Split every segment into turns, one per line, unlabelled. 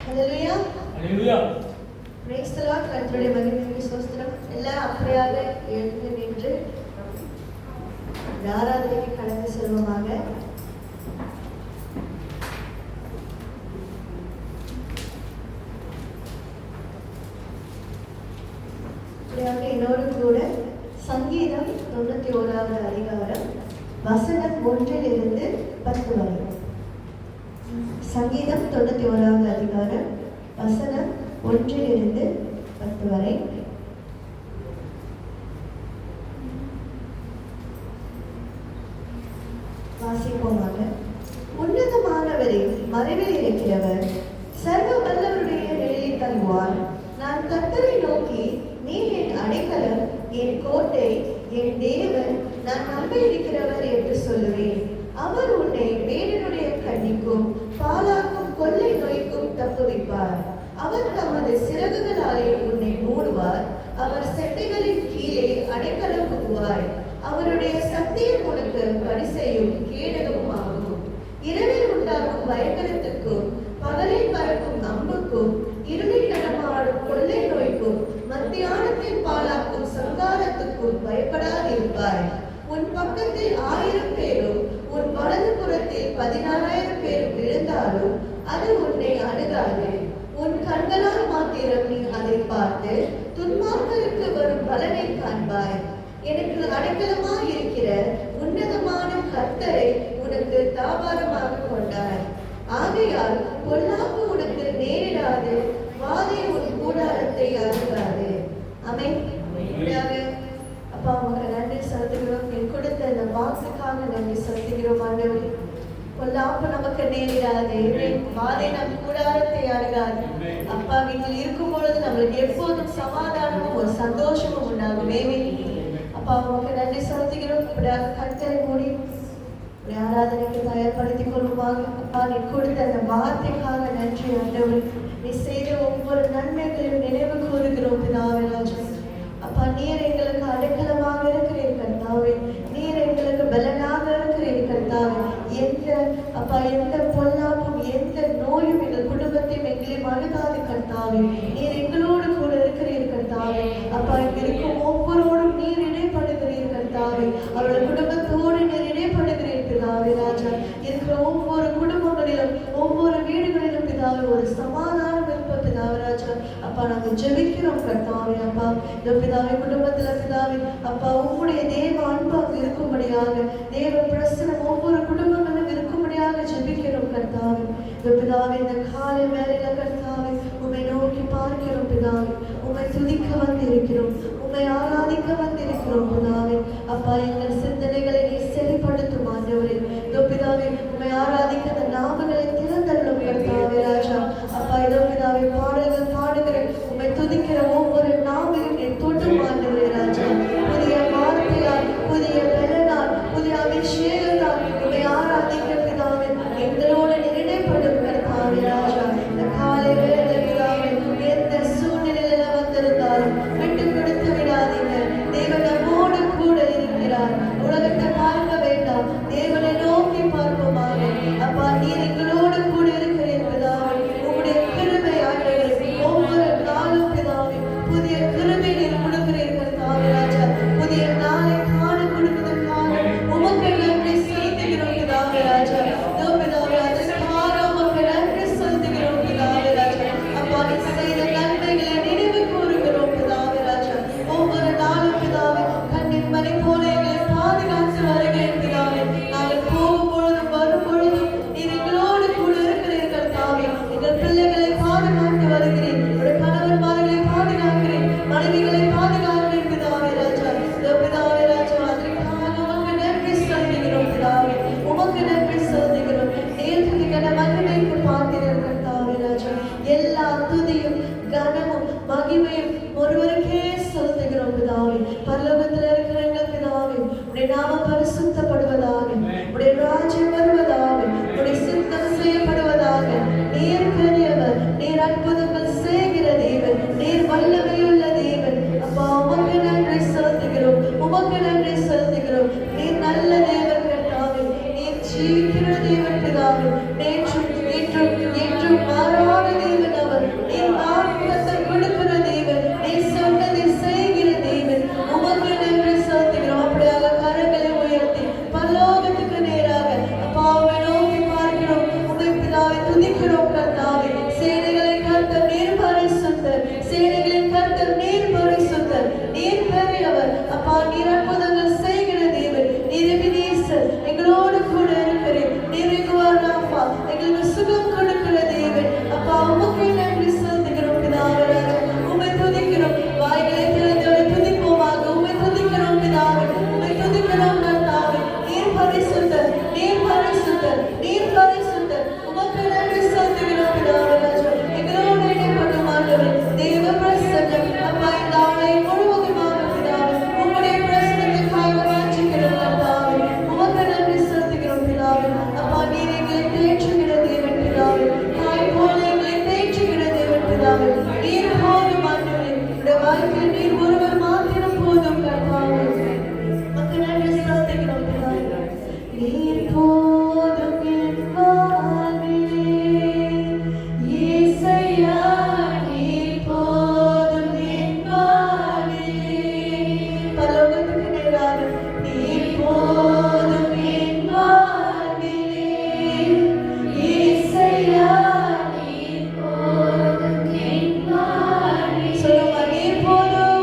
Hallelujah.
Hallelujah.
Praise the Lord. கர்த்தருடைய மகிமைக்கு ஸ்தோத்திரம். எல்லாம் அப்படியாக எழுந்து நின்று ஆராதனைக்கு கடந்து செல்வோமாக. இன்னொரு கூட சங்கீதம் 91வது அதிகாரம் வசனம் 1 to 10 வரை. சங்கீதம் 91வது அதிகாரம் வசனம் 1 to 10 வரை. வாசிப்போமாக. உன்னதமானவரே, மறைவில் இருக்கிறவர், சர்வ வல்லவருடைய நிழலில் தங்குவார். நான் கர்த்தரை நோக்கி, நீர் என் அடைக்கலம், என் கோட்டை, என் தேவன், நான் நம்பி இருக்கிறவர் என்று சொல்லுவேன். அவர் உன்னை வேடனுடைய கண்ணிக்கும் பாலாக்கும் கொள்ளை நோய்க்கும் தப்புவிப்பார். அவர் தமது சிறகுகளாலே உன்னை மூடுவார். அவர் செட்டைகளின் கீழே அடைக்கலம் புகுவாய். அவருடைய சத்தியம் உனக்கு பரிசையும் கேடகமும் ஆகும். இரவில் உண்டாகும் பயங்கரத்துக்கும் பகலில் பறக்கும் அம்புக்கும் இருளில் நடமாடும் கொள்ளை நோய்க்கும் மத்தியானத்தில் பாலாக்கும் சங்காரத்துக்கும் பயப்படாதிருப்பாய். உன் பக்கத்தில் 1000 பேரும் உன் வலது புறத்தில் 16,000 பேரும் விழுந்தாலும் அது உன்னை அணுகாது. உன் கண்களால் மாத்திரம் நீ அதை பார்த்து துன்மார்க்கருக்கு வரும் பலனை காண்பாய். எனக்கு அடைக்கலமாய் இருக்கிற உன்னதமான கர்த்தரை உனக்கு தாபாரமாக கொண்டாய். ஆகையால் பொல்லாப்பு உனக்கு நேரிடாது, வாதை உன் கூடாரத்தை அணுகாது. ஆமென். அப்பா, உமக்கு நன்றி செலுத்துகிறோம். நீ கொடுத்த இந்த வாக்குக்காக நன்றி செலுத்துகிறோம் ஆண்டவரே. பொல்லாப்பு நமக்கு நேரிடாது, வாதை நம் கூடாரத்தை அணுகாது. அப்பா, வீட்டில் இருக்கும் பொழுது நம்மளுக்கு எப்போதும் சமாதானமும் ஒரு சந்தோஷமும் உண்டாகும். அப்பா, உமக்கு நன்றி செலுத்துகிறோம். இப்படியாக கர்த்தரை மூடி ஆராதனைக்கு தயார்படுத்திக் கொள்ளுவாங்க. அப்பா, நீ கொடுத்த அந்த வார்த்தைக்காக நன்றி ஆண்டவரே. நீ செய்த ஒவ்வொரு நன்மைகளையும் நினைவு கூறுகிறோம் பிதாவே ராஜா. அப்பா, நீர் எங்களுக்கு அடைக்கலமாக இருக்கிறீர் கர்த்தாவே. நீர் எங்களுக்கு பலனாக இருக்கிறீர் கர்த்தாவே. எந்த பொல்லாப்பும் எந்த நோயும் எங்கள் குடும்பத்தையும் எங்களையும் அணுகாது கர்த்தாவே. நீர் எங்களோடு கூட இருக்கிறீர் கர்த்தாவே. அப்பா, இங்க இருக்கும் ஒவ்வொருவரும் நீர் இடைப்படுகிறீர் கர்த்தாவே. அவருடைய குடும்பத்தோடு நீர் இடைப்படுகிறீர் பிதாவே ராஜா. இருக்கிற ஒவ்வொரு குடும்பங்களிலும் ஒவ்வொரு வீடுகளிலும் பிதாவே ஒரு சமாதானம் இருப்ப பிதாவே ராஜா. அப்பா, நாங்கள் ஜெபிக்கிறோம் கர்த்தாவே. அப்பா, இந்த பிதாவே குடும்பத்துல பிதாவே அப்பா உம்முடைய தேவ அன்பு அங்கு இருக்கும்படியாக, தேவ பிரசனம் ஒவ்வொரு குடும்பங்களும் இருக்கும்படியாக ஜெபிக்கிறோம் கர்த்தாவே. இந்த பிதாவே இந்த காலை வேளையில கர்த்தாவே உம்மை நோக்கி பார்க்கிறோம் பிதாவே. உம்மை துதிக்க வந்திருக்கிறோம், உம்மை ஆராதிக்க வந்திருக்கிறோம் பிதாவே. அப்பா, எங்கள் சிந்தனைகளை நீ செறிப்படுத்தும் ஆண்டவரே. இதோ பிதாவே உம்மை ஆராதிக்க அந்த நாமங்களை திறந்தள்ளும் கர்த்தாவே ராஜா. அப்பா, இதோ பிதாவே பாடல்கள் பாடுகிற உம்மை துதிக்கிற ஒவ்வொரு நாமையும் நீ தொட்டும் ஆண்டவரே ராஜா. புதிய வார்த்தையால், புதிய பலனால், புதிய அபிஷேகத்தால் உம்மை ஆராதிக்க பிதாவே எங்களோடு நினைப்படும் கர்த்தாவே ராஜா. இந்த காலை வேளை பிதாவே எந்த சூழ்நிலையில வந்திருந்தாலும் விட்டு கொடுத்து விடாதீங்க. தேவன் நம்மோடு கூட இருக்கிறார். உலகத்தை பார்க்க வேண்டாம், தேவனை நோக்கி பார்ப்போமாக. அப்பா, நீர் எங்களோடு கூட இருக்கிறீர் பிதாவே. உங்களுடைய கிருபை ஆண்டவரே ஒவ்வொரு நாளும் பிதாவே புதிய கிருபை நீர் கொடுக்கிறீர்கள் தாவே ராஜா. புதிய நாளை காண கொடுப்பதற்காக உமக்கு நன்றி செலுத்துகிறோம் பிதாவே ராஜா. பிதாவே அதற்காக உமக்கு நன்றி செலுத்துகிறோம் பிதாவே ராஜா. அப்பா, நீ செய்த நன்மைகளை நினைவு கூறுகிறோம் பிதாவே ராஜா. ஒவ்வொரு நாளும் பிதாவே கண்ணின் மணி போல எங்களை பாதுகாத்து வருகிறேன் பிதாவே. நாங்கள் போகும் பொழுதும் வரும் பொழுதும் நீர் எங்களோடு கூட இருக்கிறீர்கள் தாவே. எங்கள் பிள்ளைகளை பாதுகாத்து வருகிறேன், கணவன்மார்களை பாதுகாக்கிறேன், மனைவிகளை பாதுகாக்கிறேன் பிதாவே ராஜா. பிதாவே ராஜா, அதற்காக உமக்கு நன்றி செலுத்துகிறோம் பிதாவே. உமக்கு நன்றி செலுத்துகிறோம். நேர்த்திகன மகிமைக்கு பாத்திரர்கள் தாவே ராஜா. எல்லா துதியும் கனமும் மகிமையும் ஒருவருக்கே செலுத்துகிறோம் பிதாவே. பரலோகத்தில் இருக்கிற எங்கள் பிதாவே, உடைய நாமம் பரிசுத்தப்படுவதாக, உடைய ராஜ்யம் வருவதாக, உடைய சித்தம் செய்யப்படுவதாக. நீர் பெரியவர், நீர் அற்புதங்கள் செய்கிற தேவன், நீர் வல்லமையுள்ள தேவன். அப்பா, உமக்கு நன்றி செலுத்துகிறோம், உமக்கு நன்றி செலுத்துகிறோம். நீர் நல்ல தேவன் கர்த்தாவே. நீர் ஜீவிக்கிற தேவன் பிதாவே. நேற்றும் இன்றும் என்றும் மாறாத தேவன் வாழ்க்கையில் நீர் ஒருவர் மாத்திரம் போதும் கர்த்தாவே. உமக்கு நன்றி செலுத்துகிறோம் பிதாவே. நீர் போதும் என் வாழ்விலே. இயேசையா நீர் போதும் என் வாழ்விலே. பரலோகத்துக்கு நேராக நீர் போதும் என் வாழ்விலே. இயேசையா நீர் போதும் என் வாழ்விலே. சொல்லுங்க, நீர் போதும்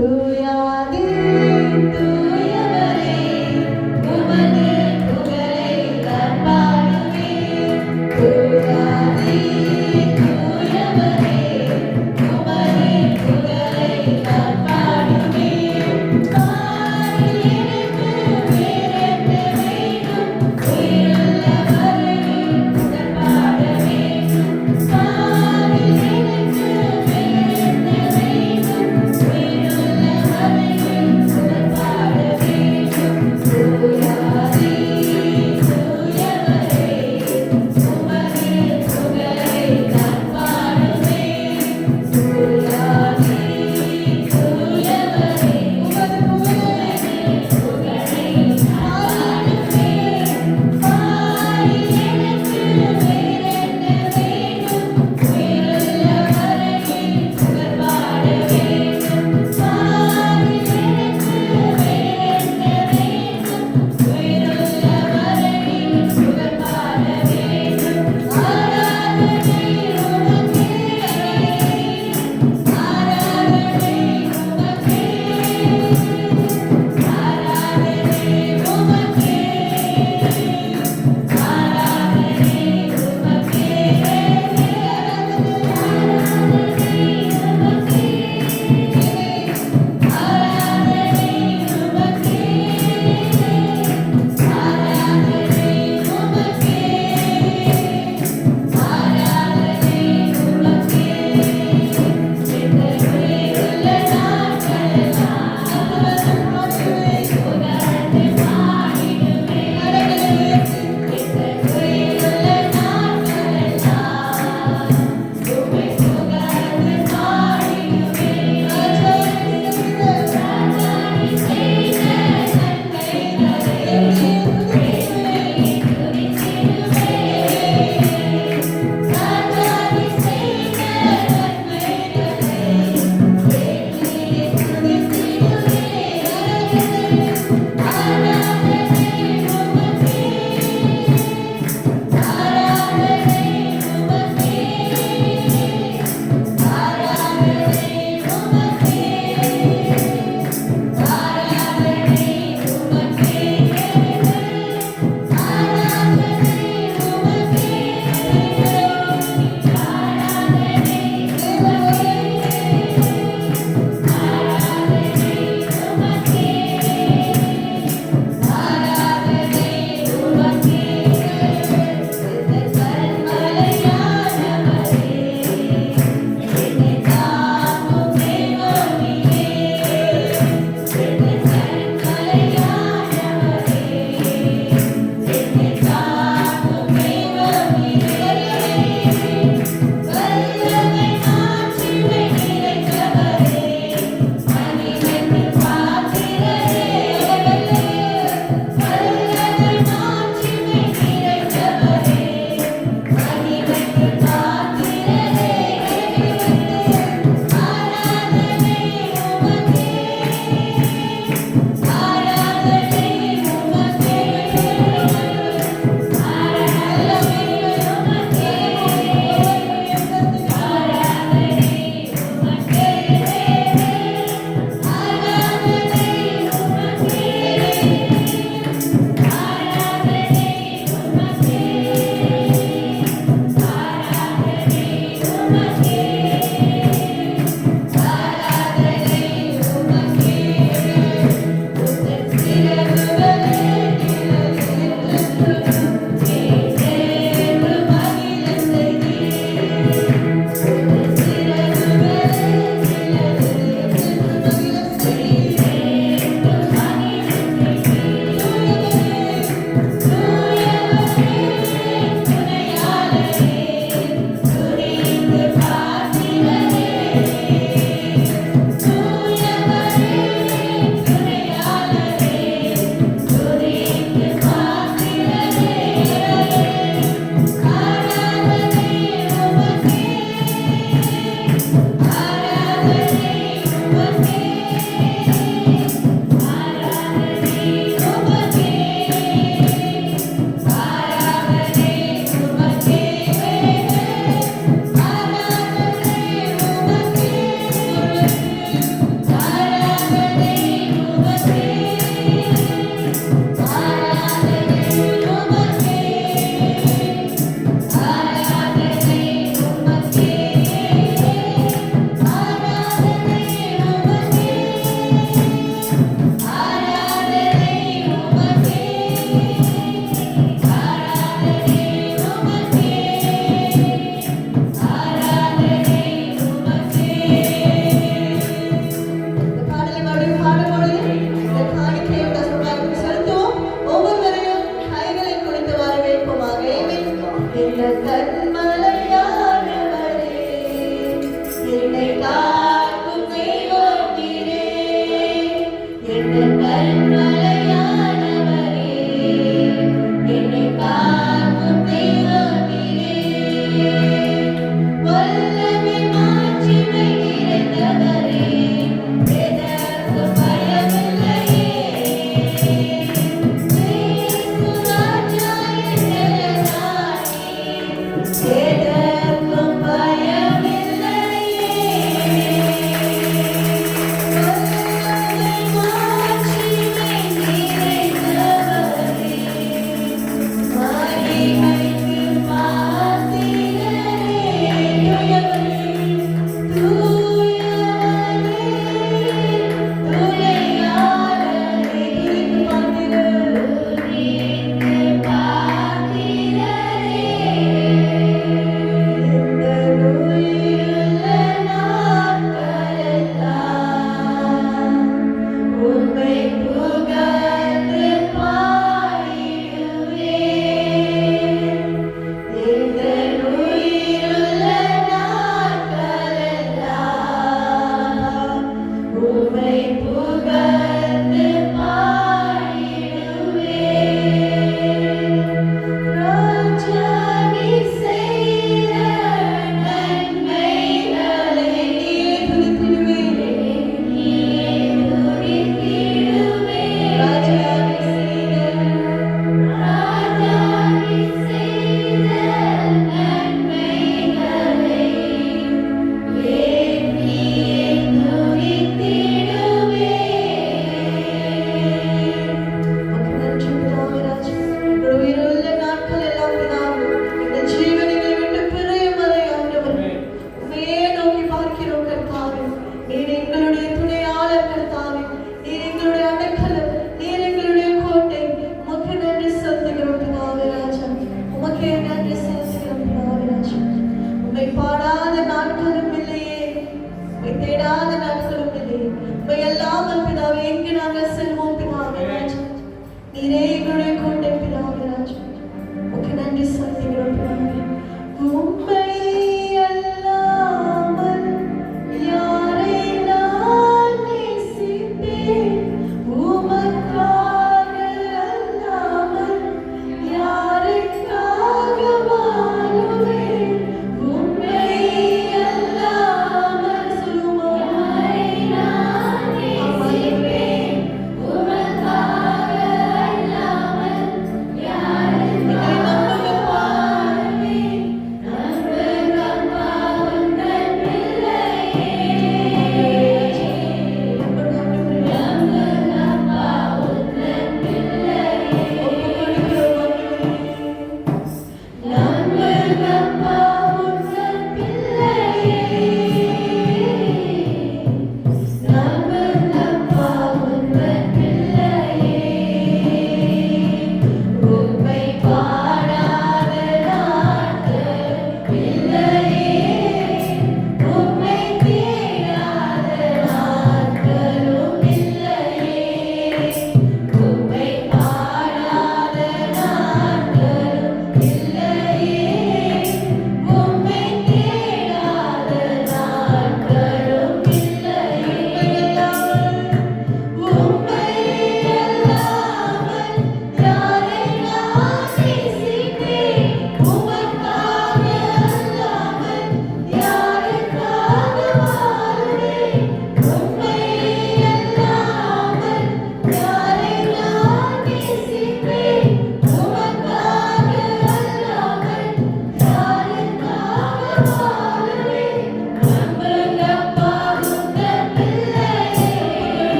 தூயாதே தூயவரே உமது புகழை நான் பாடுவேன். தூயாதே தூயவரே உமது புகழை நான் பாடுவேன். பாரில் எனக்கு வேறென்ன வேண்டும்? உயிருள்ள வரையில் புகழ் பாட வேண்டும். பாரில் எனக்கு வேறென்ன வேண்டும்? உயிருள்ள வரையில் புகழ் பாட வேண்டும். தூயாதே தூயவரே உமது புகழை நான் பாடுவேன். தூயாதே தூயவரே உமது புகழை பாடுவேன். பாரில் எனக்கு வேறென்ன வேண்டும்? உயிருள்ள வரையில் புகழ் பாட வேண்டும். பாரில் எனக்கு வேறென்ன வேண்டும்? உயிருள்ள வரையில் புகழ் பாட வேண்டும். ஆராதனை உமக்கே, ஆராதனை உமக்கே, ஆராதனை உமக்கே, ஆராதனை உமக்கே,
Thank you.